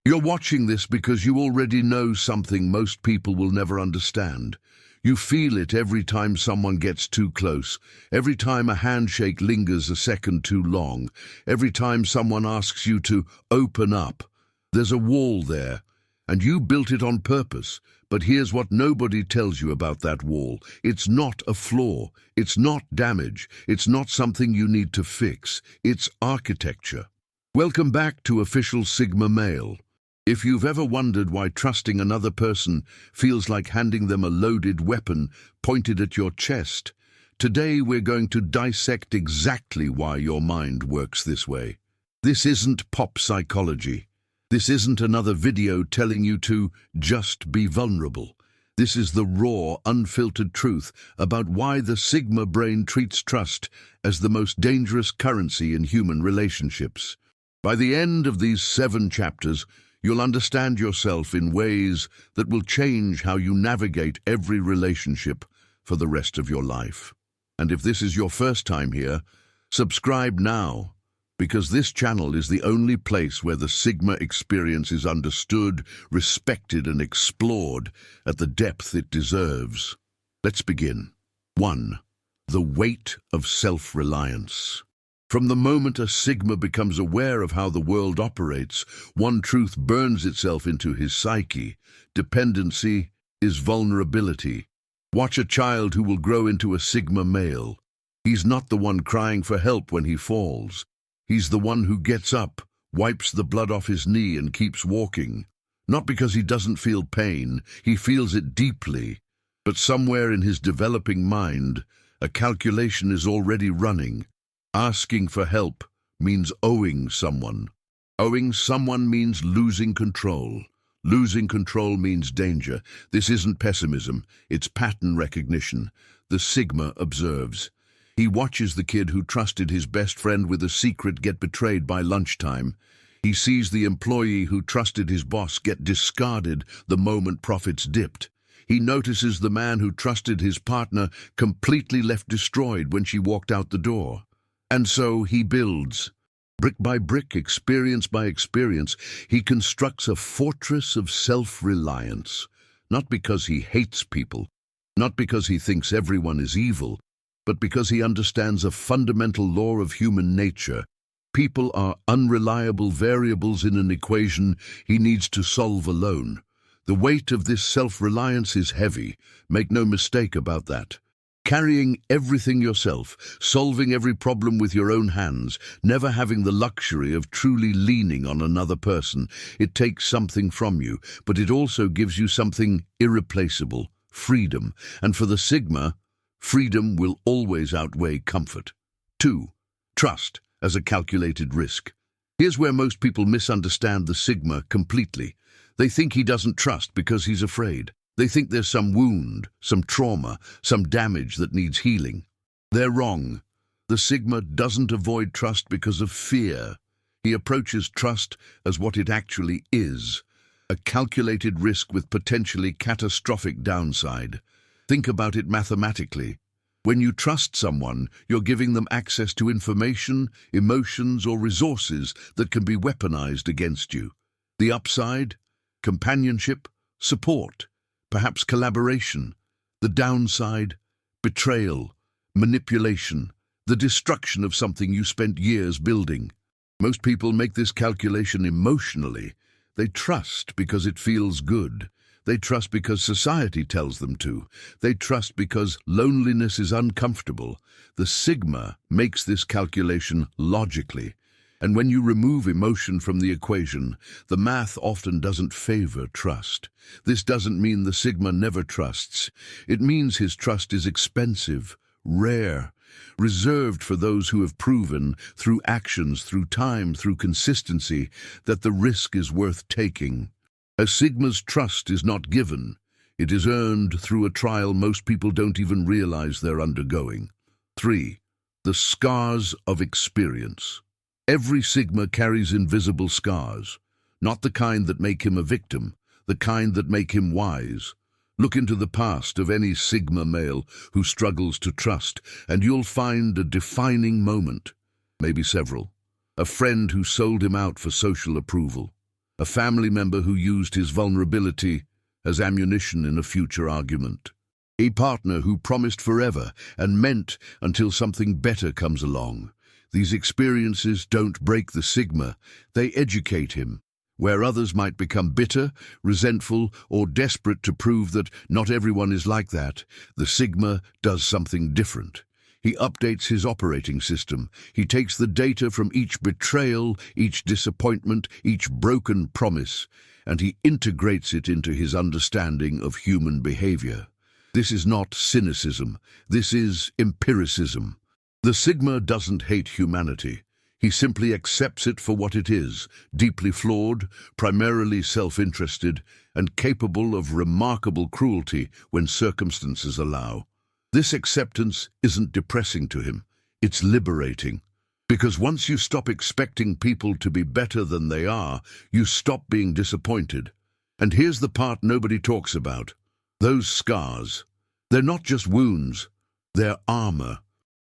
You're watching this because you already know something most people will never understand. You feel it every time someone gets too close, every time a handshake lingers a second too long, every time someone asks you to open up. There's a wall there, and you built it on purpose. But here's what nobody tells you about that wall. It's not a flaw. It's not damage. It's not something you need to fix. It's architecture. Welcome back to Official Sigma Male. If you've ever wondered why trusting another person feels like handing them a loaded weapon pointed at your chest, today we're going to dissect exactly why your mind works this way. This isn't pop psychology. This isn't another video telling you to just be vulnerable. This is the raw, unfiltered truth about why the Sigma brain treats trust as the most dangerous currency in human relationships. By the end of these 7 chapters, you'll understand yourself in ways that will change how you navigate every relationship for the rest of your life. And if this is your first time here, subscribe now, because this channel is the only place where the Sigma experience is understood, respected, and explored at the depth it deserves. Let's begin. 1. The weight of self-reliance. From the moment a Sigma becomes aware of how the world operates, one truth burns itself into his psyche. Dependency is vulnerability. Watch a child who will grow into a Sigma male. He's not the one crying for help when he falls. He's the one who gets up, wipes the blood off his knee, and keeps walking. Not because he doesn't feel pain, he feels it deeply. But somewhere in his developing mind, a calculation is already running. Asking for help means owing someone. Owing someone means losing control. Losing control means danger. This isn't pessimism, it's pattern recognition. The Sigma observes. He watches the kid who trusted his best friend with a secret get betrayed by lunchtime. He sees the employee who trusted his boss get discarded the moment profits dipped. He notices the man who trusted his partner completely left destroyed when she walked out the door. And so he builds. Brick by brick, experience by experience, he constructs a fortress of self-reliance. Not because he hates people, not because he thinks everyone is evil, but because he understands a fundamental law of human nature. People are unreliable variables in an equation he needs to solve alone. The weight of this self-reliance is heavy, make no mistake about that. Carrying everything yourself, solving every problem with your own hands, never having the luxury of truly leaning on another person. It takes something from you, but it also gives you something irreplaceable, freedom. And for the Sigma, freedom will always outweigh comfort. 2. Trust as a calculated risk. Here's where most people misunderstand the Sigma completely. They think he doesn't trust because he's afraid. They think there's some wound, some trauma, some damage that needs healing. They're wrong. The Sigma doesn't avoid trust because of fear. He approaches trust as what it actually is, a calculated risk with potentially catastrophic downside. Think about it mathematically. When you trust someone, you're giving them access to information, emotions, or resources that can be weaponized against you. The upside? Companionship, support, perhaps collaboration. The downside? Betrayal, manipulation, the destruction of something you spent years building. Most people make this calculation emotionally. They trust because it feels good. They trust because society tells them to. They trust because loneliness is uncomfortable. The Sigma makes this calculation logically. And when you remove emotion from the equation, the math often doesn't favor trust. This doesn't mean the Sigma never trusts. It means his trust is expensive, rare, reserved for those who have proven, through actions, through time, through consistency, that the risk is worth taking. A Sigma's trust is not given. It is earned through a trial most people don't even realize they're undergoing. 3. The scars of experience. Every Sigma carries invisible scars, not the kind that make him a victim, the kind that make him wise. Look into the past of any Sigma male who struggles to trust, and you'll find a defining moment, maybe several. A friend who sold him out for social approval. a family member who used his vulnerability as ammunition in a future argument, a partner who promised forever and meant until something better comes along. These experiences don't break the Sigma, they educate him. Where others might become bitter, resentful, or desperate to prove that not everyone is like that, the Sigma does something different. He updates his operating system. He takes the data from each betrayal, each disappointment, each broken promise, and he integrates it into his understanding of human behavior. This is not cynicism. This is empiricism. The Sigma doesn't hate humanity. He simply accepts it for what it is, deeply flawed, primarily self-interested, and capable of remarkable cruelty when circumstances allow. This acceptance isn't depressing to him, it's liberating. Because once you stop expecting people to be better than they are, you stop being disappointed. And here's the part nobody talks about. Those scars. They're not just wounds, they're armor.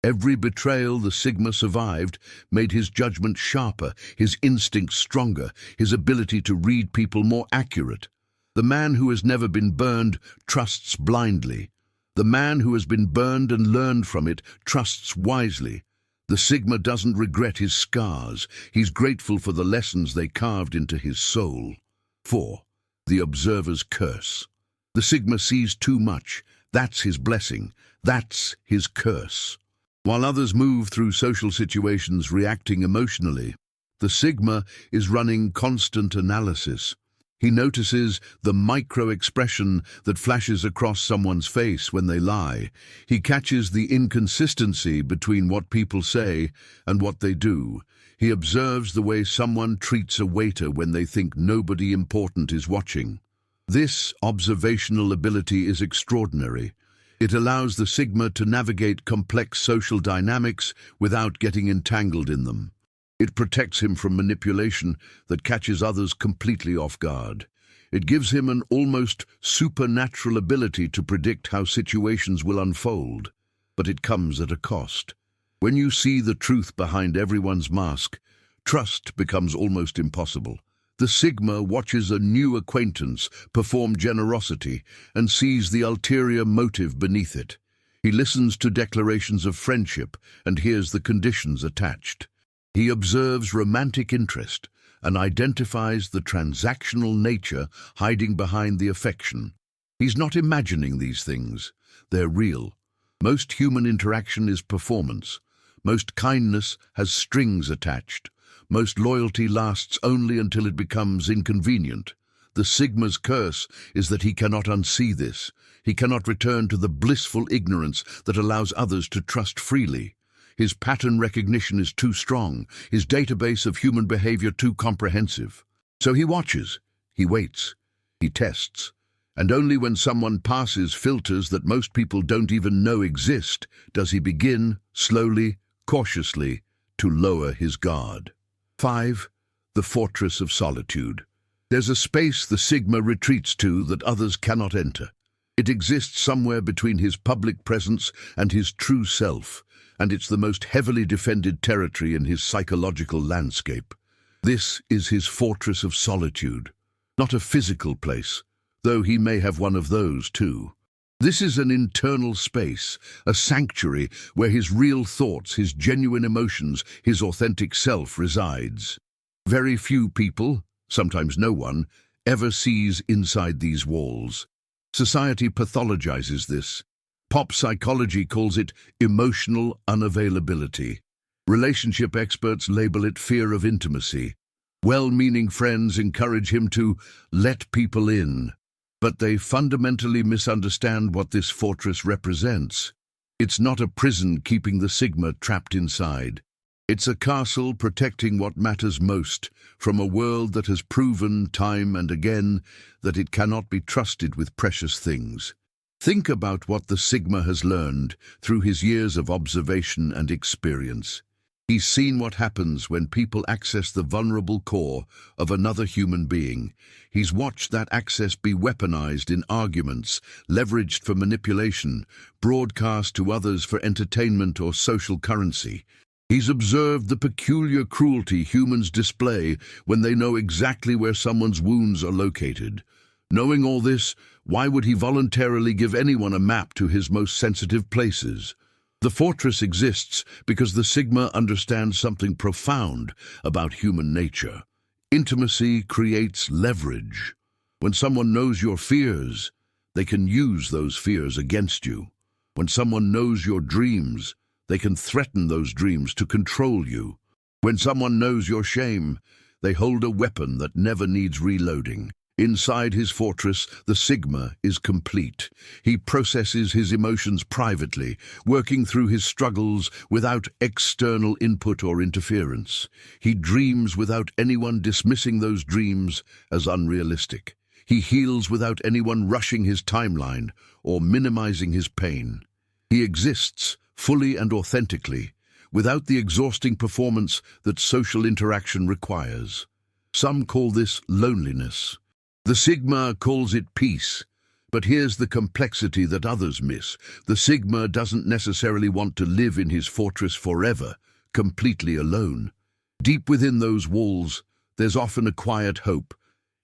Every betrayal the Sigma survived made his judgment sharper, his instincts stronger, his ability to read people more accurate. The man who has never been burned trusts blindly. The man who has been burned and learned from it trusts wisely. The Sigma doesn't regret his scars. He's grateful for the lessons they carved into his soul. 4. The observer's curse. The Sigma sees too much. That's his blessing. That's his curse. While others move through social situations reacting emotionally, the Sigma is running constant analysis. He notices the micro-expression that flashes across someone's face when they lie. He catches the inconsistency between what people say and what they do. He observes the way someone treats a waiter when they think nobody important is watching. This observational ability is extraordinary. It allows the Sigma to navigate complex social dynamics without getting entangled in them. It protects him from manipulation that catches others completely off guard. It gives him an almost supernatural ability to predict how situations will unfold, but it comes at a cost. When you see the truth behind everyone's mask, trust becomes almost impossible. The Sigma watches a new acquaintance perform generosity and sees the ulterior motive beneath it. He listens to declarations of friendship and hears the conditions attached. He observes romantic interest and identifies the transactional nature hiding behind the affection. He's not imagining these things. They're real. Most human interaction is performance. Most kindness has strings attached. Most loyalty lasts only until it becomes inconvenient. The Sigma's curse is that he cannot unsee this. He cannot return to the blissful ignorance that allows others to trust freely. His pattern recognition is too strong, his database of human behavior too comprehensive. So he watches, he waits, he tests, and only when someone passes filters that most people don't even know exist does he begin, slowly, cautiously, to lower his guard. 5. The fortress of solitude. There's a space the Sigma retreats to that others cannot enter. It exists somewhere between his public presence and his true self, and it's the most heavily defended territory in his psychological landscape. This is his fortress of solitude, not a physical place, though he may have one of those too. This is an internal space, a sanctuary where his real thoughts, his genuine emotions, his authentic self resides. Very few people, sometimes no one, ever sees inside these walls. Society pathologizes this. Pop psychology calls it emotional unavailability. Relationship experts label it fear of intimacy. Well-meaning friends encourage him to let people in, but they fundamentally misunderstand what this fortress represents. It's not a prison keeping the Sigma trapped inside. It's a castle protecting what matters most from a world that has proven time and again that it cannot be trusted with precious things. Think about what the Sigma has learned through his years of observation and experience. He's seen what happens when people access the vulnerable core of another human being. He's watched that access be weaponized in arguments, leveraged for manipulation, broadcast to others for entertainment or social currency. He's observed the peculiar cruelty humans display when they know exactly where someone's wounds are located. Knowing all this, why would he voluntarily give anyone a map to his most sensitive places? The fortress exists because the Sigma understands something profound about human nature. Intimacy creates leverage. When someone knows your fears, they can use those fears against you. When someone knows your dreams, they can threaten those dreams to control you. When someone knows your shame, they hold a weapon that never needs reloading. Inside his fortress, the Sigma is complete. He processes his emotions privately, working through his struggles without external input or interference. He dreams without anyone dismissing those dreams as unrealistic. He heals without anyone rushing his timeline or minimizing his pain. He exists fully and authentically, without the exhausting performance that social interaction requires. Some call this loneliness. The Sigma calls it peace. But here's the complexity that others miss. The Sigma doesn't necessarily want to live in his fortress forever, completely alone. Deep within those walls, there's often a quiet hope,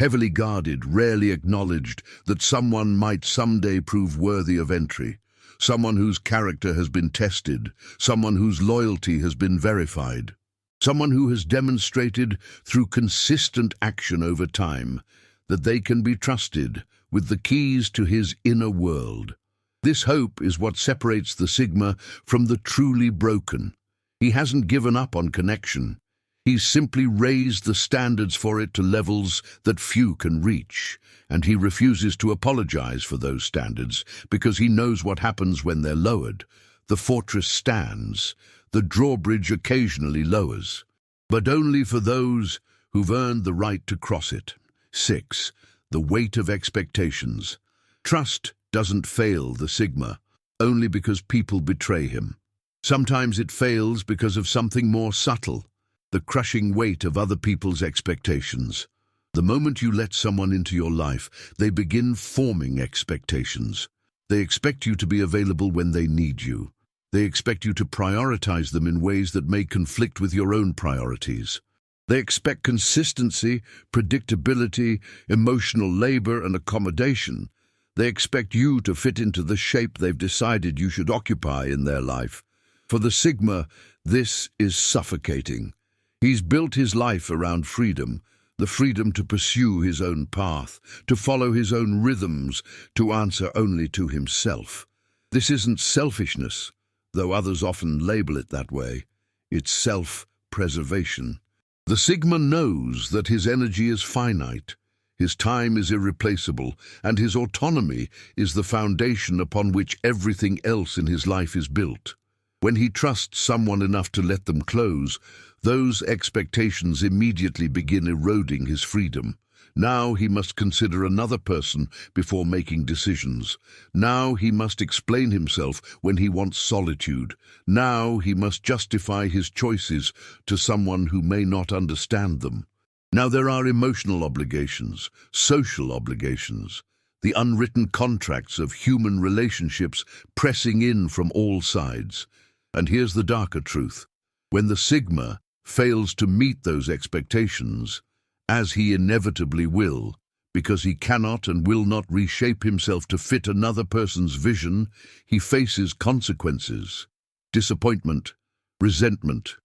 heavily guarded, rarely acknowledged, that someone might someday prove worthy of entry. Someone whose character has been tested, someone whose loyalty has been verified, someone who has demonstrated through consistent action over time that they can be trusted with the keys to his inner world. This hope is what separates the Sigma from the truly broken. He hasn't given up on connection. He's simply raised the standards for it to levels that few can reach, and he refuses to apologize for those standards because he knows what happens when they're lowered. The fortress stands, the drawbridge occasionally lowers, but only for those who've earned the right to cross it. 6. The weight of expectations. Trust doesn't fail the Sigma only because people betray him. Sometimes it fails because of something more subtle, the crushing weight of other people's expectations. The moment you let someone into your life, they begin forming expectations. They expect you to be available when they need you. They expect you to prioritize them in ways that may conflict with your own priorities. They expect consistency, predictability, emotional labor, and accommodation. They expect you to fit into the shape they've decided you should occupy in their life. For the Sigma, this is suffocating. He's built his life around freedom, the freedom to pursue his own path, to follow his own rhythms, to answer only to himself. This isn't selfishness, though others often label it that way. It's self-preservation. The Sigma knows that his energy is finite, his time is irreplaceable, and his autonomy is the foundation upon which everything else in his life is built. When he trusts someone enough to let them close, those expectations immediately begin eroding his freedom. Now he must consider another person before making decisions. Now he must explain himself when he wants solitude. Now he must justify his choices to someone who may not understand them. Now there are emotional obligations, social obligations, the unwritten contracts of human relationships pressing in from all sides. And here's the darker truth. When the Sigma fails to meet those expectations, as he inevitably will, because he cannot and will not reshape himself to fit another person's vision, he faces consequences. Disappointment, resentment,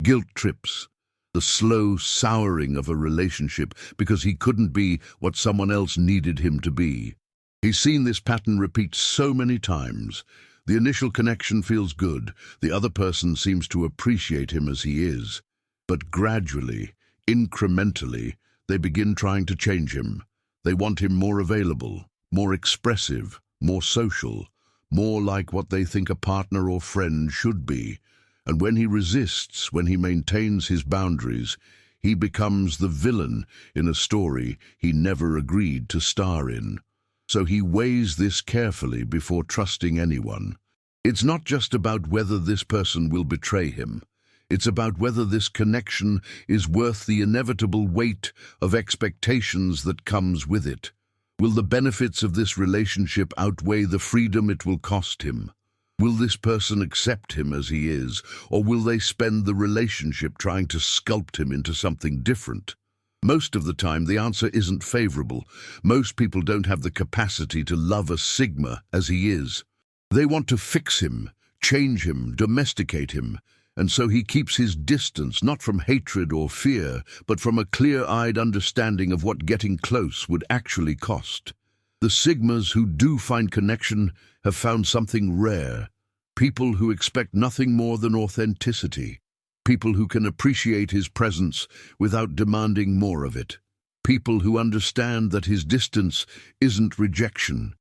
guilt trips, the slow souring of a relationship because he couldn't be what someone else needed him to be. He's seen this pattern repeat so many times. The initial connection feels good. The other person seems to appreciate him as he is. But gradually, incrementally, they begin trying to change him. They want him more available, more expressive, more social, more like what they think a partner or friend should be. And when he resists, when he maintains his boundaries, he becomes the villain in a story he never agreed to star in. So he weighs this carefully before trusting anyone. It's not just about whether this person will betray him. It's about whether this connection is worth the inevitable weight of expectations that comes with it. Will the benefits of this relationship outweigh the freedom it will cost him? Will this person accept him as he is, or will they spend the relationship trying to sculpt him into something different? Most of the time, the answer isn't favorable. Most people don't have the capacity to love a Sigma as he is. They want to fix him, change him, domesticate him, and so he keeps his distance, not from hatred or fear, but from a clear-eyed understanding of what getting close would actually cost. The Sigmas who do find connection have found something rare. People who expect nothing more than authenticity. People who can appreciate his presence without demanding more of it. People who understand that his distance isn't rejection.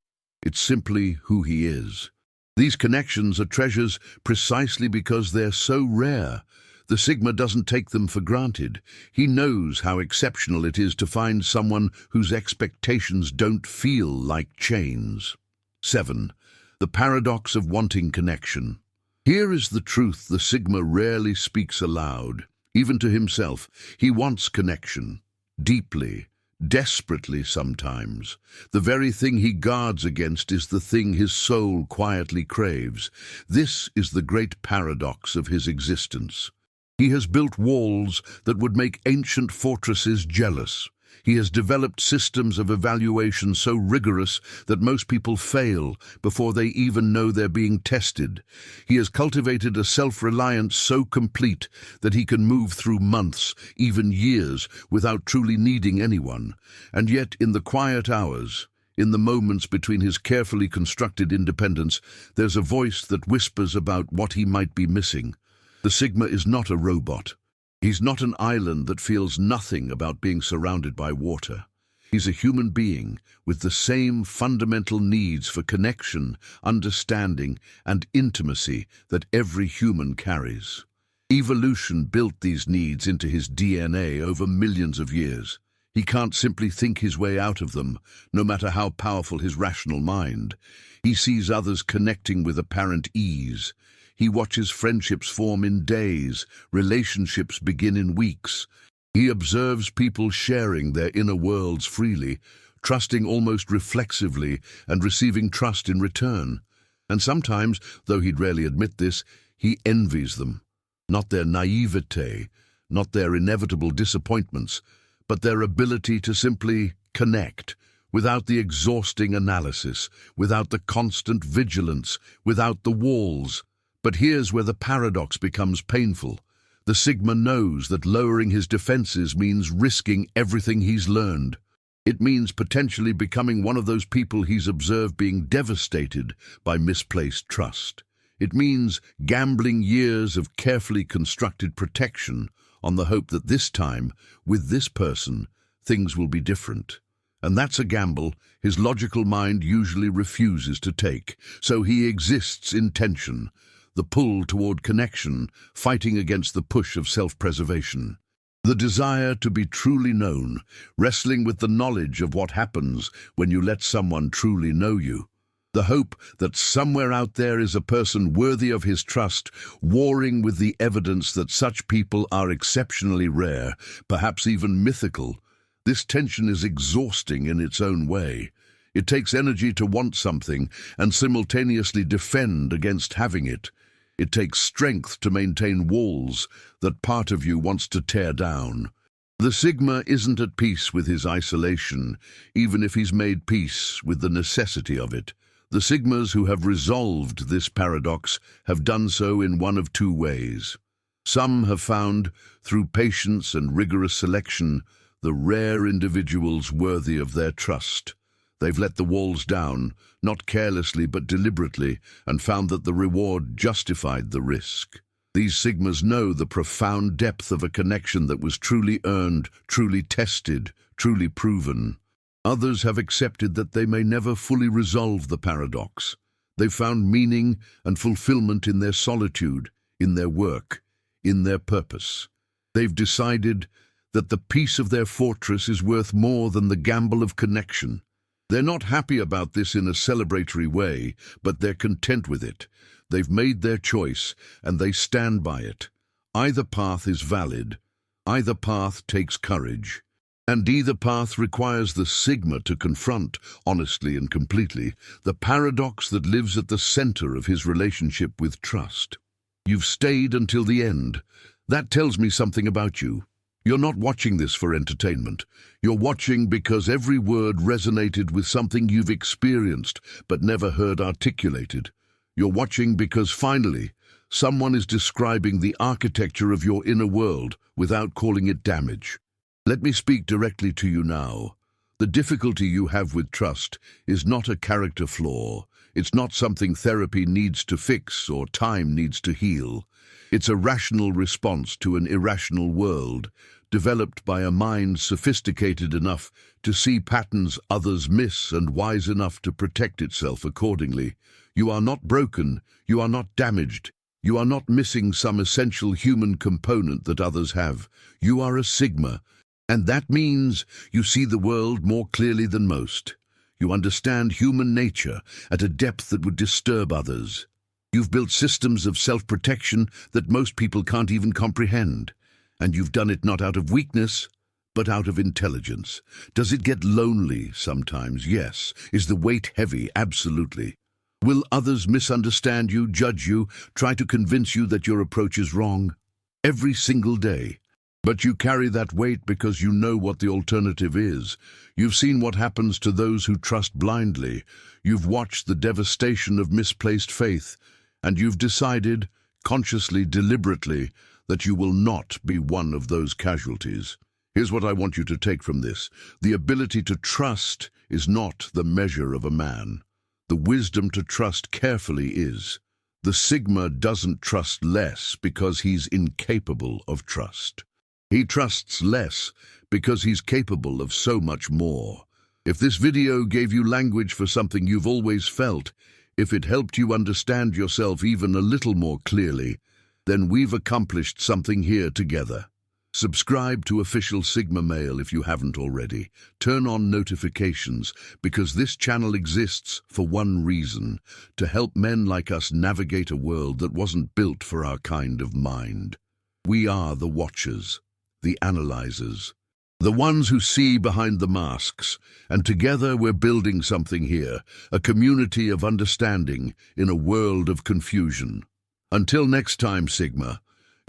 It's simply who he is. These connections are treasures precisely because they're so rare. The Sigma doesn't take them for granted. He knows how exceptional it is to find someone whose expectations don't feel like chains. 7. The paradox of wanting connection. Here is the truth the Sigma rarely speaks aloud. Even to himself, he wants connection. Deeply, desperately sometimes. The very thing he guards against is the thing his soul quietly craves. This is the great paradox of his existence. He has built walls that would make ancient fortresses jealous. He has developed systems of evaluation so rigorous that most people fail before they even know they're being tested. He has cultivated a self-reliance so complete that he can move through months, even years, without truly needing anyone. And yet, in the quiet hours, in the moments between his carefully constructed independence, there's a voice that whispers about what he might be missing. The Sigma is not a robot. He's not an island that feels nothing about being surrounded by water. He's a human being with the same fundamental needs for connection, understanding, and intimacy that every human carries. Evolution built these needs into his DNA over millions of years. He can't simply think his way out of them, no matter how powerful his rational mind. He sees others connecting with apparent ease. He watches friendships form in days, relationships begin in weeks. He observes people sharing their inner worlds freely, trusting almost reflexively and receiving trust in return. And sometimes, though he'd rarely admit this, he envies them. Not their naivete, not their inevitable disappointments, but their ability to simply connect, without the exhausting analysis, without the constant vigilance, without the walls. But here's where the paradox becomes painful. The Sigma knows that lowering his defenses means risking everything he's learned. It means potentially becoming one of those people he's observed being devastated by misplaced trust. It means gambling years of carefully constructed protection on the hope that this time, with this person, things will be different. And that's a gamble his logical mind usually refuses to take. So he exists in tension, the pull toward connection, fighting against the push of self-preservation. The desire to be truly known, wrestling with the knowledge of what happens when you let someone truly know you. The hope that somewhere out there is a person worthy of his trust, warring with the evidence that such people are exceptionally rare, perhaps even mythical. This tension is exhausting in its own way. It takes energy to want something and simultaneously defend against having it. It takes strength to maintain walls that part of you wants to tear down. The Sigma isn't at peace with his isolation, even if he's made peace with the necessity of it. The Sigmas who have resolved this paradox have done so in one of two ways. Some have found, through patience and rigorous selection, the rare individuals worthy of their trust. They've let the walls down, not carelessly but deliberately, and found that the reward justified the risk. These Sigmas know the profound depth of a connection that was truly earned, truly tested, truly proven. Others have accepted that they may never fully resolve the paradox. They've found meaning and fulfillment in their solitude, in their work, in their purpose. They've decided that the peace of their fortress is worth more than the gamble of connection. They're not happy about this in a celebratory way, but they're content with it. They've made their choice, and they stand by it. Either path is valid. Either path takes courage. And either path requires the Sigma to confront, honestly and completely, the paradox that lives at the center of his relationship with trust. You've stayed until the end. That tells me something about you. You're not watching this for entertainment. You're watching because every word resonated with something you've experienced but never heard articulated. You're watching because finally, someone is describing the architecture of your inner world without calling it damage. Let me speak directly to you now. The difficulty you have with trust is not a character flaw. It's not something therapy needs to fix or time needs to heal. It's a rational response to an irrational world, developed by a mind sophisticated enough to see patterns others miss and wise enough to protect itself accordingly. You are not broken. You are not damaged. You are not missing some essential human component that others have. You are a Sigma. And that means you see the world more clearly than most. You understand human nature at a depth that would disturb others. You've built systems of self-protection that most people can't even comprehend. And you've done it not out of weakness, but out of intelligence. Does it get lonely sometimes? Yes. Is the weight heavy? Absolutely. Will others misunderstand you, judge you, try to convince you that your approach is wrong? Every single day. But you carry that weight because you know what the alternative is. You've seen what happens to those who trust blindly. You've watched the devastation of misplaced faith, and you've decided, consciously, deliberately, that you will not be one of those casualties. Here's what I want you to take from this. The ability to trust is not the measure of a man. The wisdom to trust carefully is. The Sigma doesn't trust less because he's incapable of trust. He trusts less because he's capable of so much more. If this video gave you language for something you've always felt, if it helped you understand yourself even a little more clearly, then we've accomplished something here together. Subscribe to Official Sigma Mail if you haven't already. Turn on notifications because this channel exists for one reason: to help men like us navigate a world that wasn't built for our kind of mind. We are the watchers, the analyzers, the ones who see behind the masks, and together we're building something here, a community of understanding in a world of confusion. Until next time, Sigma,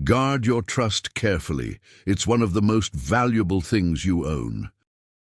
guard your trust carefully. It's one of the most valuable things you own.